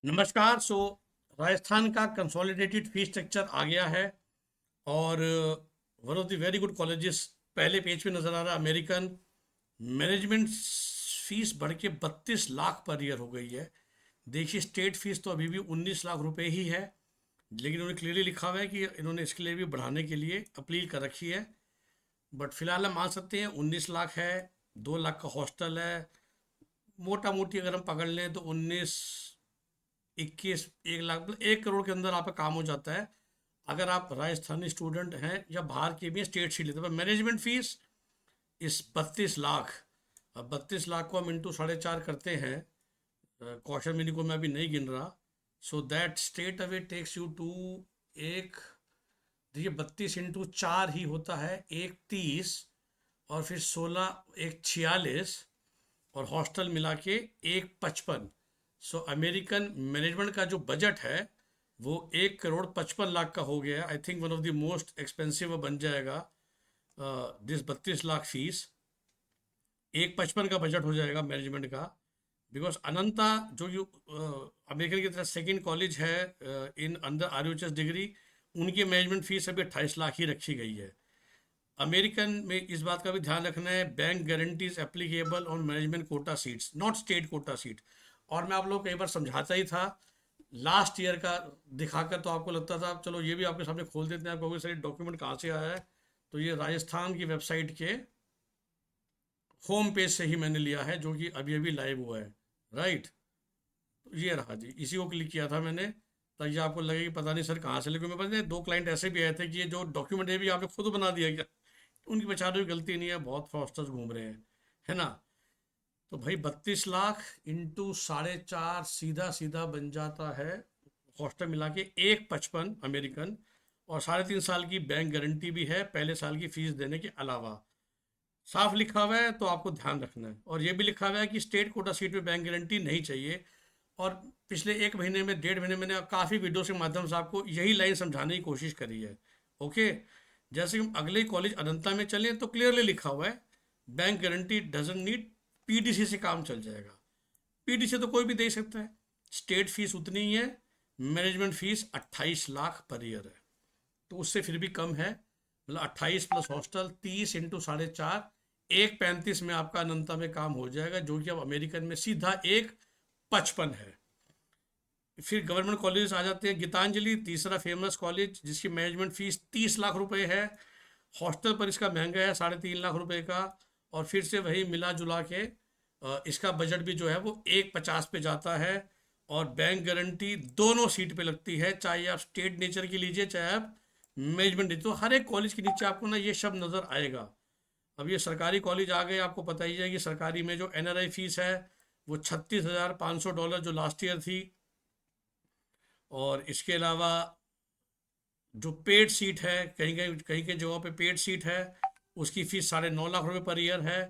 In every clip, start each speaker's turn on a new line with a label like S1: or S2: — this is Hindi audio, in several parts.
S1: नमस्कार। राजस्थान का कंसोलिडेटेड फीस स्ट्रक्चर आ गया है और one of the very good colleges पहले पेज पे नज़र आ रहा है। अमेरिकन मैनेजमेंट फीस बढ़ के 32 लाख पर ईयर हो गई है। देखिए, स्टेट फीस तो अभी भी 19 लाख रुपए ही है, लेकिन उन्होंने क्लियरली लिखा हुआ है कि इन्होंने इसके लिए भी बढ़ाने के लिए अपील कर रखी है। बट फिलहाल हम मान सकते हैं 19 लाख है। 2 लाख का हॉस्टल है। मोटा मोटी अगर हम पकड़ लें तो 19, 21, 1 लाख, मतलब 1 करोड़ के अंदर आपका काम हो जाता है अगर आप राजस्थानी स्टूडेंट हैं या बाहर के भी स्टेट सीट लेते हैं। मैनेजमेंट फीस इस 32 लाख। अब 32 लाख को हम इंटू 4.5 करते हैं। कौशल मिनी को मैं अभी नहीं गिन रहा। So that state away takes you to एक, देखिए 32 इंटू 4 ही होता है 1 30, और फिर 16 1 46, और हॉस्टल मिला के 1 55। सो अमेरिकन मैनेजमेंट का जो बजट है वो 1 करोड़ 55 लाख का हो गया। I think one of the most expensive बन जाएगा दिस 32 लाख फीस। 1 55 का बजट हो जाएगा मैनेजमेंट का। बिकॉज अनंता जो यू अमेरिकन की तरह सेकेंड कॉलेज है इन अंडर RUHS डिग्री, उनकी मैनेजमेंट फीस अभी 28 लाख ही रखी गई है। अमेरिकन में इस बात का भी ध्यान रखना है, bank guarantees applicable on management quota seats, not state quota seat. और मैं आप लोग को कई बार समझाता ही था लास्ट ईयर का दिखाकर, तो आपको लगता था चलो ये भी आपके सामने खोल देते हैं, आपको सारे डॉक्यूमेंट कहाँ से आया है। तो ये राजस्थान की वेबसाइट के होम पेज से ही मैंने लिया है, जो कि अभी अभी लाइव हुआ है। राइट, तो ये रहा जी, इसी को क्लिक किया था मैंने, ताकि आपको लगे कि पता नहीं सर कहाँ से, लेकिन मेरे पास 2 क्लाइंट ऐसे भी आए थे कि ये जो डॉक्यूमेंट है भी आपने खुद बना दिया क्या। उनकी बेचारों की गलती नहीं है, बहुत फ्रॉस्टर्स घूम रहे हैं, है ना। तो भाई 32 लाख इंटू 4.5 सीधा सीधा बन जाता है हॉस्टल मिला के 1 55 अमेरिकन। और 3.5 साल की बैंक गारंटी भी है पहले साल की फीस देने के अलावा। साफ लिखा हुआ है, तो आपको ध्यान रखना है। और ये भी लिखा हुआ है कि स्टेट कोटा सीट में बैंक गारंटी नहीं चाहिए। और पिछले 1 महीने में 1.5 महीने में मैंने काफ़ी वीडियो के माध्यम से आपको यही लाइन समझाने की कोशिश करी है। ओके, जैसे कि हम अगले कॉलेज अनंता में चलें तो क्लियरली लिखा हुआ है bank guarantee doesn't need, PTC से काम चल जाएगा। PTC तो कोई भी दे सकता है। स्टेट फीस उतनी ही है, management fees 28 lakh per year है, तो उससे फिर भी कम है। मतलब 28 प्लस हॉस्टल 30 इंटू 4.5, 1 35 में आपका अनंता में काम हो जाएगा, जो कि अब अमेरिकन में सीधा 1 55 है। फिर गवर्नमेंट कॉलेज आ जाते हैं। गीतांजलि तीसरा फेमस कॉलेज, जिसकी मैनेजमेंट फीस 30 लाख रुपए है। हॉस्टल पर इसका महंगा है 3.5 लाख रुपए का। और फिर से वही मिला जुला के इसका बजट भी जो है वो 1 50 पे जाता है। और बैंक गारंटी दोनों सीट पे लगती है, चाहे आप स्टेट नेचर की लीजिए चाहे आप मैनेजमेंट। तो हर एक कॉलेज के नीचे आपको ना ये शब्द नज़र आएगा। अब ये सरकारी कॉलेज आ गए, आपको पता ही है कि सरकारी में जो NRI फीस है वो $36,500 जो लास्ट ईयर थी। और इसके अलावा जो पेड सीट है, कहीं कहीं जगहों पे पेड सीट है, उसकी फीस 9.5 लाख रुपए पर ईयर है।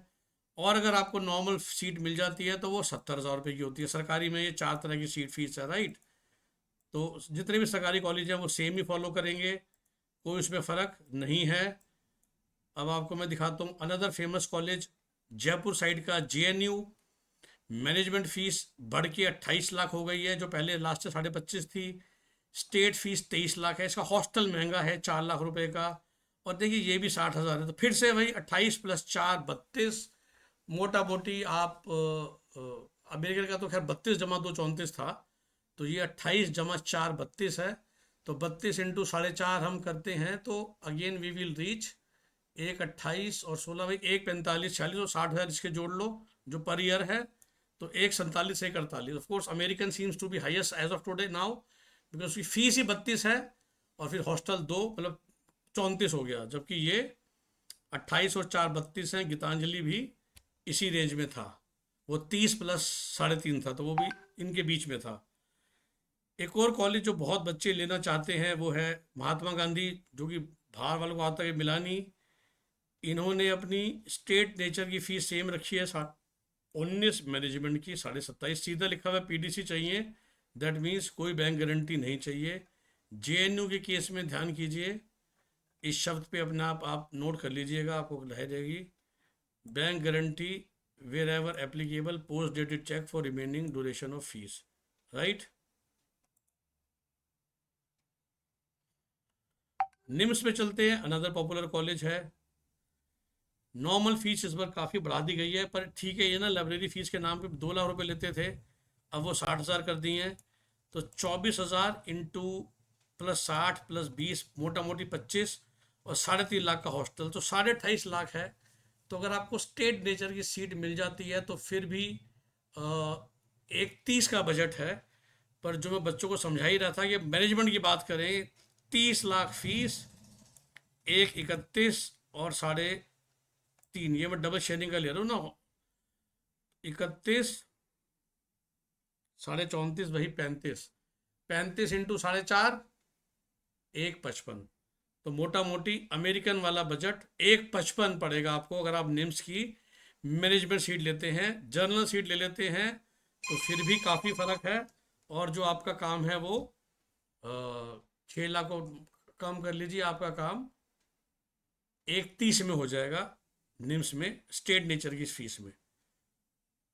S1: और अगर आपको नॉर्मल सीट मिल जाती है तो वो 70,000 रुपये की होती है। सरकारी में ये 4 तरह की सीट फीस है। राइट, तो जितने भी सरकारी कॉलेज हैं वो सेम ही फॉलो करेंगे, कोई उसमें फ़र्क नहीं है। अब आपको मैं दिखाता हूँ another famous college, Jaipur side का JNU। मैनेजमेंट फीस बढ़ के 28 लाख हो गई है, जो पहले लास्ट से 25.5 थी। स्टेट फीस 23 लाख है। इसका हॉस्टल महंगा है 4 लाख रुपए का। और देखिए ये भी 60,000 है, तो फिर से वही 28 प्लस 4 32। मोटा मोटी आप अमेरिकन का तो खैर 32 जमा 2 34 था, तो ये 28 जमा 4 32 है। तो 32 इंटू 4.5 हम करते हैं तो अगेन वी विल रीच 1 28 और 16 भाई 1 45 46 और 60,000 इसके जोड़ लो जो पर ईयर है। तो 1 47 1 48। Of course American seems to be highest as of today now, because उसकी फीस ही 32 है। और फिर हॉस्टल 2 मतलब 34 हो गया, जबकि ये 28 और 4 32 हैं। गीतांजलि भी इसी रेंज में था, वो 30 प्लस 3.5 था, तो वो भी इनके बीच में था। एक और कॉलेज जो बहुत बच्चे लेना चाहते हैं वो है महात्मा गांधी, जो कि बाहर वालों को आता है मिलानी। इन्होंने अपनी स्टेट नेचर की फीस सेम रखी है 19, मैनेजमेंट की 27.5। सीधा लिखा हुआ PTC चाहिए, दैट मीन्स कोई बैंक गारंटी नहीं चाहिए। JNU के केस में ध्यान कीजिए, इस शब्द पे अपने आप नोट कर लीजिएगा, आपको रह जाएगी bank guarantee wherever applicable post dated cheque for remaining duration of fees. Right, NIMS में चलते हैं, अनदर पॉपुलर कॉलेज है। नॉर्मल फीस इस बार काफ़ी बढ़ा दी गई है, पर ठीक है, ये ना लाइब्रेरी फीस के नाम पे 2 लाख रुपए लेते थे, अब वो 60,000 कर दिए हैं। तो 24,000 इंटू +60 +20 मोटा मोटी 25, और 3.5 लाख का हॉस्टल, तो 28.5 लाख है। तो अगर आपको स्टेट नेचर की सीट मिल जाती है तो फिर भी एक 30 का बजट है। पर जो मैं बच्चों को समझा ही रहा था कि मैनेजमेंट की बात करें, 30 लाख फीस, एक 31 और 3.5, ये मैं डबल शेयरिंग का ले रहा हूँ ना, 31, 34.5 वही 35, 35 इंटू 4.5, 1.55। तो मोटा मोटी अमेरिकन वाला बजट 1.55 पड़ेगा आपको अगर आप निम्स की मैनेजमेंट सीट लेते हैं। जर्नल सीट ले लेते हैं तो फिर भी काफ़ी फ़र्क है। और जो आपका काम है वो 6 लाख को कम कर लीजिए, आपका काम 1.30 में हो जाएगा निम्स में स्टेट नेचर की फीस में।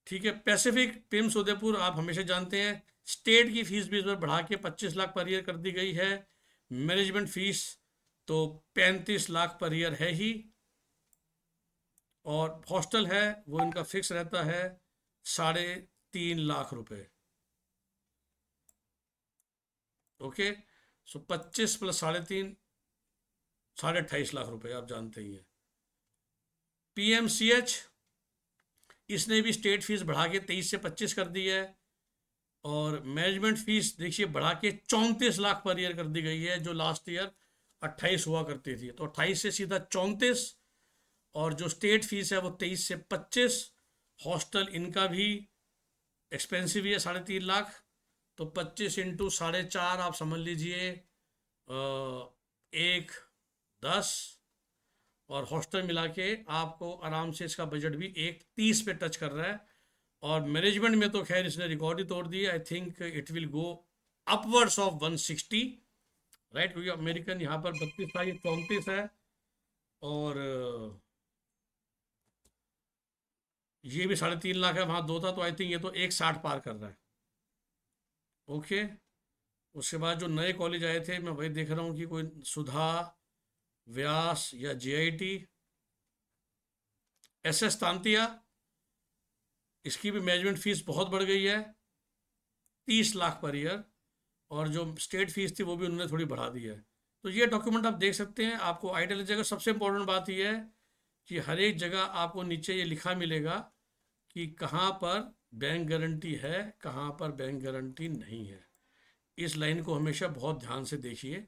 S1: ठीक है, पैसिफिक पिम्स उदयपुर आप हमेशा जानते हैं, स्टेट की फीस भी इस बार बढ़ा के 25 लाख पर ईयर कर दी गई है। मैनेजमेंट फीस तो 35 लाख पर ईयर है ही, और हॉस्टल है वो इनका फिक्स रहता है 3.5 लाख रुपए। ओके, सो 25 + 3.5 28.5 लाख रुपए, आप जानते ही हैं। PMCH इसने भी स्टेट फीस बढ़ा के 23 से 25 कर दी है, और मैनेजमेंट फीस देखिए बढ़ा के 34 लाख पर ईयर कर दी गई है, जो लास्ट ईयर 28 हुआ करती थी। तो 28 से सीधा 34, और जो स्टेट फीस है वो 23 से 25। हॉस्टल इनका भी एक्सपेंसिव ही है 3.5 लाख, तो 25 इंटू 4.5 आप समझ लीजिए 1.10, और हॉस्टल मिला के आपको आराम से इसका बजट भी 1.30 पे टच कर रहा है। और मैनेजमेंट में तो खैर इसने रिकॉर्ड ही तोड़ दिया, I think it will go upwards of 160, right, क्योंकि अमेरिकन यहाँ पर 32 था, ये 34 है, और ये भी 3.5 लाख है, वहाँ 2 था, तो आई थिंक ये तो 1.60 पार कर रहा है। ओके, उसके बाद जो नए कॉलेज आए थे मैं वही देख रहा हूँ कि कोई सुधा, व्यास या JIT, SS तांतिया, इसकी भी मैनेजमेंट फीस बहुत बढ़ गई है 30 लाख पर ईयर, और जो स्टेट फीस थी वो भी उन्होंने थोड़ी बढ़ा दी है। तो ये डॉक्यूमेंट आप देख सकते हैं, आपको आइडिया लग जाएगा। सबसे इंपॉर्टेंट बात यह है कि हर एक जगह आपको नीचे ये लिखा मिलेगा कि कहाँ पर बैंक गारंटी है, कहाँ पर बैंक गारंटी नहीं है। इस लाइन को हमेशा बहुत ध्यान से देखिए,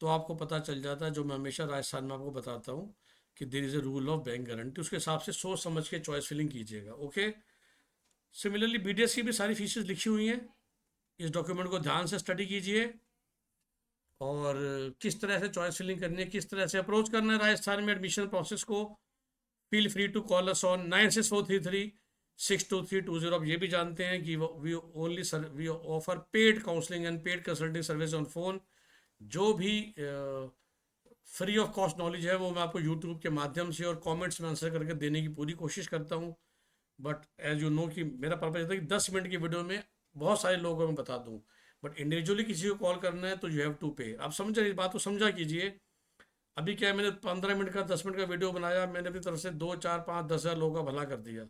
S1: तो आपको पता चल जाता है, जो मैं हमेशा राजस्थान में आपको बताता हूँ कि there is a rule of bank guarantee, उसके हिसाब से सोच समझ के चॉइस फिलिंग कीजिएगा। ओके, सिमिलरली BDS की भी सारी फीसेस लिखी हुई हैं, इस डॉक्यूमेंट को ध्यान से स्टडी कीजिए, और किस तरह से चॉइस फिलिंग करनी है, किस तरह से अप्रोच करना है राजस्थान में एडमिशन प्रोसेस को। Feel free to call us on 9643362320। आप ये भी जानते हैं कि we offer paid counselling and paid consulting service on phone. जो भी फ्री ऑफ कॉस्ट नॉलेज है वो मैं आपको यूट्यूब के माध्यम से और कमेंट्स में आंसर करके देने की पूरी कोशिश करता हूँ। बट एज यू नो कि मेरा पर्पज होता है कि 10 मिनट की वीडियो में बहुत सारे लोगों को मैं बता दूँ, बट इंडिविजुअली किसी को कॉल करना है तो यू हैव टू पे। आप समझ रहे, इस बात को समझा कीजिए। अभी क्या है, मैंने 15 मिनट का 10 मिनट का वीडियो बनाया, मैंने अपनी तरफ से 2 4 5 10 हज़ार लोगों का भला कर दिया,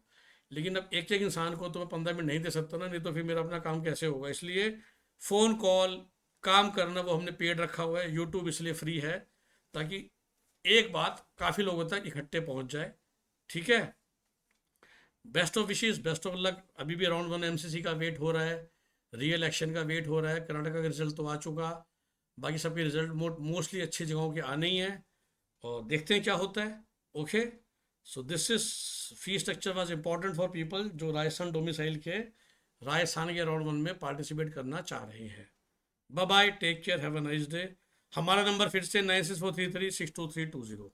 S1: लेकिन अब एक एक इंसान को तो मैं 15 मिनट नहीं दे सकता ना, नहीं तो फिर मेरा अपना काम कैसे होगा। इसलिए फ़ोन कॉल काम करना वो हमने पेड रखा हुआ है, यूट्यूब इसलिए फ्री है ताकि एक बात काफ़ी लोगों तक इकट्ठे पहुंच जाए। ठीक है, best of wishes, best of luck. अभी भी राउंड 1 MCC का वेट हो रहा है, री इलेक्शन का वेट हो रहा है, कर्नाटका का रिजल्ट तो आ चुका, बाकी सबके रिजल्ट मोस्टली अच्छी जगहों के आने ही हैं, और देखते हैं क्या होता है। Okay, so this is fee structure was important for people जो राजस्थान डोमिसाइल के राजस्थान के राउंड 1 में पार्टिसिपेट करना चाह रहे हैं। Bye bye, take care, have a nice day. हमारा नंबर फिर से 9643362320।